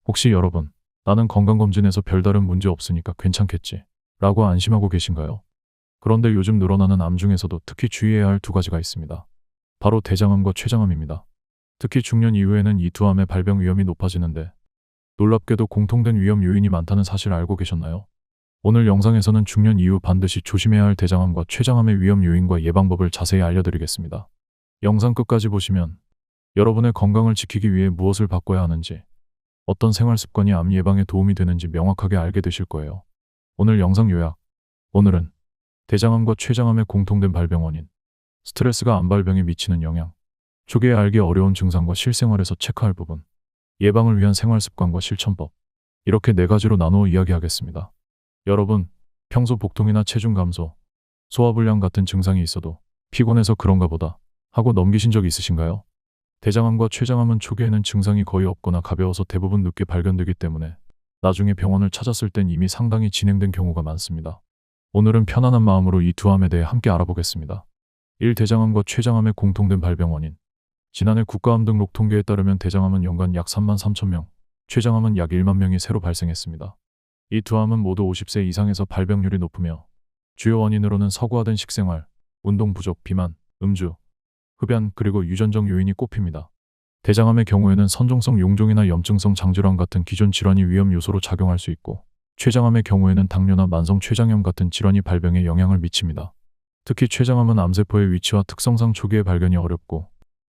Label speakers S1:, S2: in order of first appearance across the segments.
S1: 혹시 여러분, 나는 건강검진에서 별다른 문제 없으니까 괜찮겠지 라고 안심하고 계신가요? 그런데 요즘 늘어나는 암 중에서도 특히 주의해야 할 두 가지가 있습니다. 바로 대장암과 췌장암입니다. 특히 중년 이후에는 이 두 암의 발병 위험이 높아지는데 놀랍게도 공통된 위험 요인이 많다는 사실 알고 계셨나요? 오늘 영상에서는 중년 이후 반드시 조심해야 할 대장암과 췌장암의 위험 요인과 예방법을 자세히 알려드리겠습니다. 영상 끝까지 보시면 여러분의 건강을 지키기 위해 무엇을 바꿔야 하는지, 어떤 생활 습관이 암 예방에 도움이 되는지 명확하게 알게 되실 거예요. 오늘 영상 요약. 오늘은 대장암과 췌장암의 공통된 발병 원인, 스트레스가 암 발병에 미치는 영향, 초기에 알기 어려운 증상과 실생활에서 체크할 부분, 예방을 위한 생활 습관과 실천법, 이렇게 네 가지로 나누어 이야기하겠습니다. 여러분, 평소 복통이나 체중 감소, 소화불량 같은 증상이 있어도 피곤해서 그런가 보다 하고 넘기신 적 있으신가요? 대장암과 췌장암은 초기에는 증상이 거의 없거나 가벼워서 대부분 늦게 발견되기 때문에 나중에 병원을 찾았을 땐 이미 상당히 진행된 경우가 많습니다. 오늘은 편안한 마음으로 이 두 암에 대해 함께 알아보겠습니다. 1. 대장암과 췌장암의 공통된 발병 원인. 지난해 국가암 등록 통계에 따르면 대장암은 연간 약 3만 3천 명, 췌장암은 약 1만 명이 새로 발생했습니다. 이 두 암은 모두 50세 이상에서 발병률이 높으며 주요 원인으로는 서구화된 식생활, 운동 부족, 비만, 음주, 흡연, 그리고 유전적 요인이 꼽힙니다. 대장암의 경우에는 선종성 용종이나 염증성 장질환 같은 기존 질환이 위험 요소로 작용할 수 있고, 췌장암의 경우에는 당뇨나 만성 췌장염 같은 질환이 발병에 영향을 미칩니다. 특히 췌장암은 암세포의 위치와 특성상 초기에 발견이 어렵고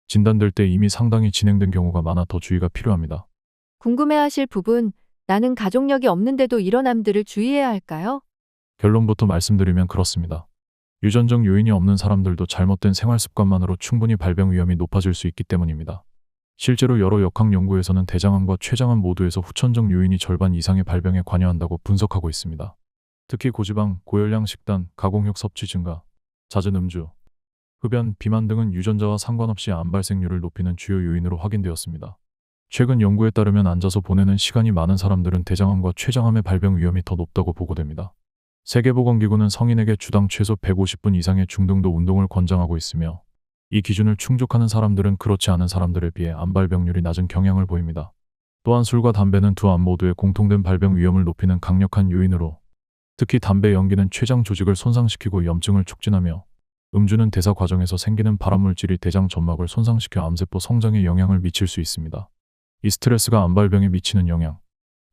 S1: 진단될 때 이미 상당히 진행된 경우가 많아 더 주의가 필요합니다.
S2: 궁금해하실 부분, 나는 가족력이 없는데도 이런 암들을 주의해야 할까요?
S1: 결론부터 말씀드리면 그렇습니다. 유전적 요인이 없는 사람들도 잘못된 생활 습관만으로 충분히 발병 위험이 높아질 수 있기 때문입니다. 실제로 여러 역학 연구에서는 대장암과 췌장암 모두에서 후천적 요인이 절반 이상의 발병에 관여한다고 분석하고 있습니다. 특히 고지방, 고열량 식단, 가공육 섭취 증가, 잦은 음주, 흡연, 비만 등은 유전자와 상관없이 암 발생률을 높이는 주요 요인으로 확인되었습니다. 최근 연구에 따르면 앉아서 보내는 시간이 많은 사람들은 대장암과 췌장암의 발병 위험이 더 높다고 보고됩니다. 세계보건기구는 성인에게 주당 최소 150분 이상의 중등도 운동을 권장하고 있으며 이 기준을 충족하는 사람들은 그렇지 않은 사람들에 비해 암 발병률이 낮은 경향을 보입니다. 또한 술과 담배는 두 암 모두의 공통된 발병 위험을 높이는 강력한 요인으로, 특히 담배 연기는 췌장 조직을 손상시키고 염증을 촉진하며 음주는 대사 과정에서 생기는 발암물질이 대장 점막을 손상시켜 암세포 성장에 영향을 미칠 수 있습니다. 이 스트레스가 암 발병에 미치는 영향.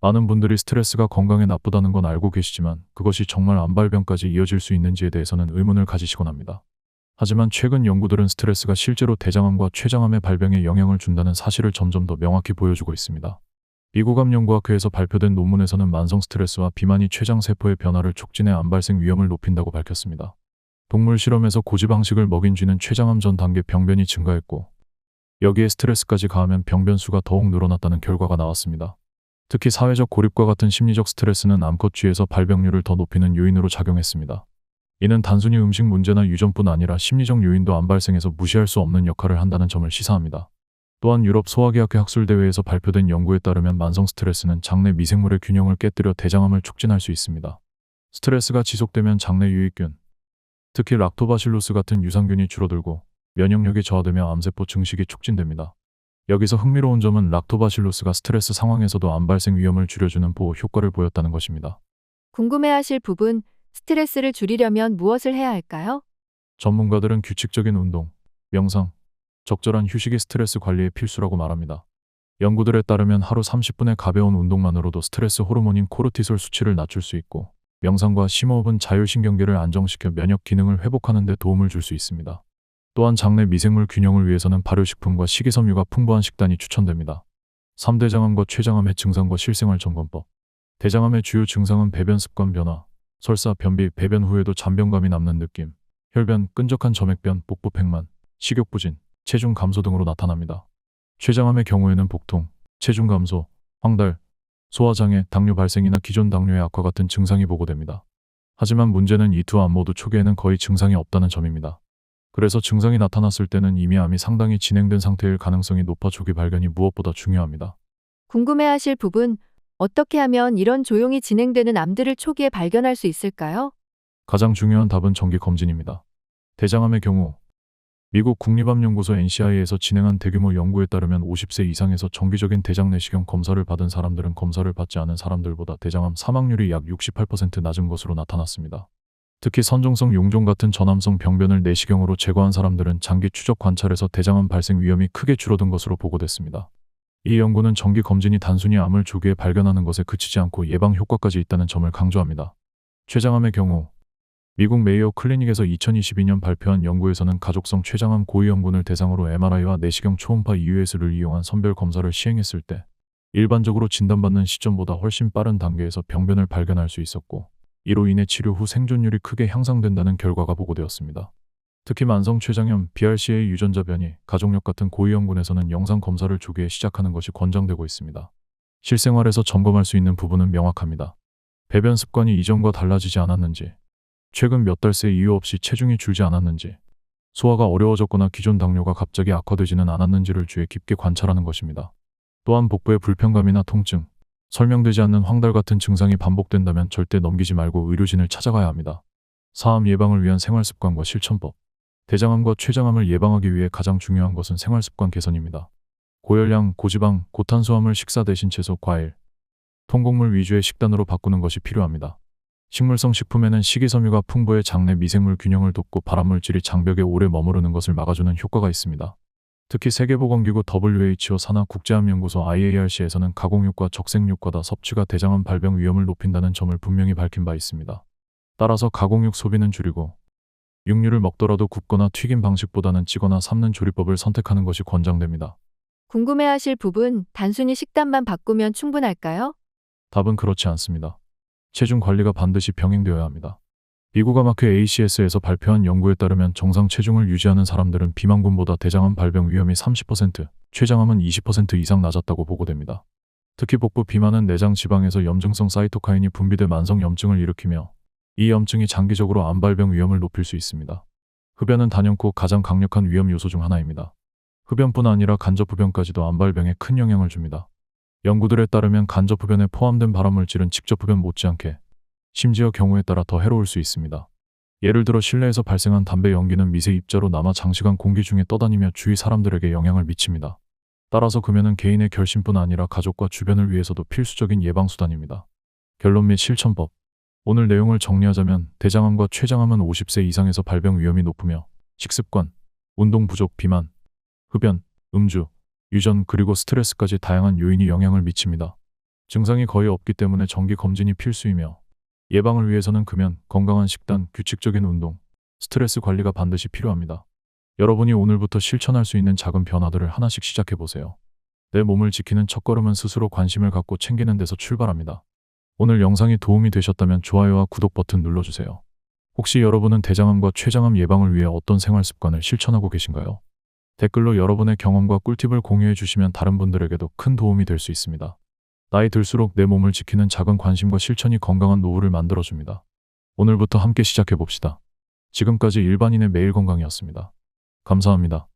S1: 많은 분들이 스트레스가 건강에 나쁘다는 건 알고 계시지만 그것이 정말 암 발병까지 이어질 수 있는지에 대해서는 의문을 가지시곤 합니다. 하지만 최근 연구들은 스트레스가 실제로 대장암과 췌장암의 발병에 영향을 준다는 사실을 점점 더 명확히 보여주고 있습니다. 미국 암연구학회에서 발표된 논문에서는 만성 스트레스와 비만이 췌장 세포의 변화를 촉진해 암 발생 위험을 높인다고 밝혔습니다. 동물 실험에서 고지방식을 먹인 쥐는 췌장암 전 단계 병변이 증가했고, 여기에 스트레스까지 가하면 병변 수가 더욱 늘어났다는 결과가 나왔습니다. 특히 사회적 고립과 같은 심리적 스트레스는 암컷 쥐에서 발병률을 더 높이는 요인으로 작용했습니다. 이는 단순히 음식 문제나 유전뿐 아니라 심리적 요인도 암 발생에서 무시할 수 없는 역할을 한다는 점을 시사합니다. 또한 유럽 소화기학회 학술대회에서 발표된 연구에 따르면 만성 스트레스는 장내 미생물의 균형을 깨뜨려 대장암을 촉진할 수 있습니다. 스트레스가 지속되면 장내 유익균, 특히 락토바실루스 같은 유산균이 줄어들고 면역력이 저하되며 암세포 증식이 촉진됩니다. 여기서 흥미로운 점은 락토바실루스가 스트레스 상황에서도 암 발생 위험을 줄여주는 보호 효과를 보였다는 것입니다.
S2: 궁금해하실 부분, 스트레스를 줄이려면 무엇을 해야 할까요?
S1: 전문가들은 규칙적인 운동, 명상, 적절한 휴식이 스트레스 관리에 필수라고 말합니다. 연구들에 따르면 하루 30분의 가벼운 운동만으로도 스트레스 호르몬인 코르티솔 수치를 낮출 수 있고, 명상과 심호흡은 자율신경계를 안정시켜 면역 기능을 회복하는 데 도움을 줄 수 있습니다. 또한 장내 미생물 균형을 위해서는 발효식품과 식이섬유가 풍부한 식단이 추천됩니다. 3대장암과 췌장암의 증상과 실생활 점검법. 대장암의 주요 증상은 배변 습관 변화, 설사, 변비, 배변 후에도 잔변감이 남는 느낌, 혈변, 끈적한 점액변, 복부 팽만, 식욕 부진, 체중 감소 등으로 나타납니다. 췌장암의 경우에는 복통, 체중 감소, 황달, 소화장애, 당뇨 발생이나 기존 당뇨의 악화 같은 증상이 보고됩니다. 하지만 문제는 이 두 암 모두 초기에는 거의 증상이 없다는 점입니다. 그래서 증상이 나타났을 때는 이미 암이 상당히 진행된 상태일 가능성이 높아 조기 발견이 무엇보다 중요합니다.
S2: 궁금해하실 부분, 어떻게 하면 이런 조용히 진행되는 암들을 초기에 발견할 수 있을까요?
S1: 가장 중요한 답은 정기 검진입니다. 대장암의 경우 미국 국립암연구소 NCI에서 진행한 대규모 연구에 따르면 50세 이상에서 정기적인 대장 내시경 검사를 받은 사람들은 검사를 받지 않은 사람들보다 대장암 사망률이 약 68% 낮은 것으로 나타났습니다. 특히 선종성 용종 같은 전암성 병변을 내시경으로 제거한 사람들은 장기 추적 관찰에서 대장암 발생 위험이 크게 줄어든 것으로 보고됐습니다. 이 연구는 정기 검진이 단순히 암을 조기에 발견하는 것에 그치지 않고 예방 효과까지 있다는 점을 강조합니다. 췌장암의 경우 미국 메이오 클리닉에서 2022년 발표한 연구에서는 가족성 췌장암 고위험군을 대상으로 MRI와 내시경 초음파 EUS를 이용한 선별 검사를 시행했을 때 일반적으로 진단받는 시점보다 훨씬 빠른 단계에서 병변을 발견할 수 있었고, 이로 인해 치료 후 생존율이 크게 향상된다는 결과가 보고되었습니다. 특히 만성 췌장염, BRCA 유전자 변이, 가족력 같은 고위험군에서는 영상 검사를 조기에 시작하는 것이 권장되고 있습니다. 실생활에서 점검할 수 있는 부분은 명확합니다. 배변 습관이 이전과 달라지지 않았는지, 최근 몇 달 새 이유 없이 체중이 줄지 않았는지, 소화가 어려워졌거나 기존 당뇨가 갑자기 악화되지는 않았는지를 주의 깊게 관찰하는 것입니다. 또한 복부의 불편감이나 통증, 설명되지 않는 황달 같은 증상이 반복된다면 절대 넘기지 말고 의료진을 찾아가야 합니다. 사암 예방을 위한 생활습관과 실천법. 대장암과 췌장암을 예방하기 위해 가장 중요한 것은 생활습관 개선입니다. 고열량, 고지방, 고탄수화물 식사 대신 채소, 과일, 통곡물 위주의 식단으로 바꾸는 것이 필요합니다. 식물성 식품에는 식이섬유가 풍부해 장내 미생물 균형을 돕고 발암물질이 장벽에 오래 머무르는 것을 막아주는 효과가 있습니다. 특히 세계보건기구 WHO 산하 국제암연구소 IARC에서는 가공육과 적색육과다 섭취가 대장암 발병 위험을 높인다는 점을 분명히 밝힌 바 있습니다. 따라서 가공육 소비는 줄이고 육류를 먹더라도 굽거나 튀긴 방식보다는 찌거나 삶는 조리법을 선택하는 것이 권장됩니다.
S2: 궁금해하실 부분, 단순히 식단만 바꾸면 충분할까요?
S1: 답은 그렇지 않습니다. 체중 관리가 반드시 병행되어야 합니다. 미국 암학회 ACS에서 발표한 연구에 따르면 정상 체중을 유지하는 사람들은 비만군보다 대장암 발병 위험이 30%, 췌장암은 20% 이상 낮았다고 보고됩니다. 특히 복부 비만은 내장 지방에서 염증성 사이토카인이 분비돼 만성 염증을 일으키며 이 염증이 장기적으로 암 발병 위험을 높일 수 있습니다. 흡연은 단연코 가장 강력한 위험 요소 중 하나입니다. 흡연뿐 아니라 간접흡연까지도 암 발병에 큰 영향을 줍니다. 연구들에 따르면 간접흡연에 포함된 발암물질은 직접흡연 못지않게, 심지어 경우에 따라 더 해로울 수 있습니다. 예를 들어 실내에서 발생한 담배 연기는 미세 입자로 남아 장시간 공기 중에 떠다니며 주위 사람들에게 영향을 미칩니다. 따라서 금연은 개인의 결심뿐 아니라 가족과 주변을 위해서도 필수적인 예방수단입니다. 결론 및 실천법. 오늘 내용을 정리하자면 대장암과 췌장암은 50세 이상에서 발병 위험이 높으며 식습관, 운동 부족, 비만, 흡연, 음주, 유전 그리고 스트레스까지 다양한 요인이 영향을 미칩니다. 증상이 거의 없기 때문에 정기 검진이 필수이며 예방을 위해서는 금연, 건강한 식단, 규칙적인 운동, 스트레스 관리가 반드시 필요합니다. 여러분이 오늘부터 실천할 수 있는 작은 변화들을 하나씩 시작해보세요. 내 몸을 지키는 첫걸음은 스스로 관심을 갖고 챙기는 데서 출발합니다. 오늘 영상이 도움이 되셨다면 좋아요와 구독 버튼 눌러주세요. 혹시 여러분은 대장암과 췌장암 예방을 위해 어떤 생활 습관을 실천하고 계신가요? 댓글로 여러분의 경험과 꿀팁을 공유해 주시면 다른 분들에게도 큰 도움이 될 수 있습니다. 나이 들수록 내 몸을 지키는 작은 관심과 실천이 건강한 노후를 만들어줍니다. 오늘부터 함께 시작해봅시다. 지금까지 일반인의 매일 건강이었습니다. 감사합니다.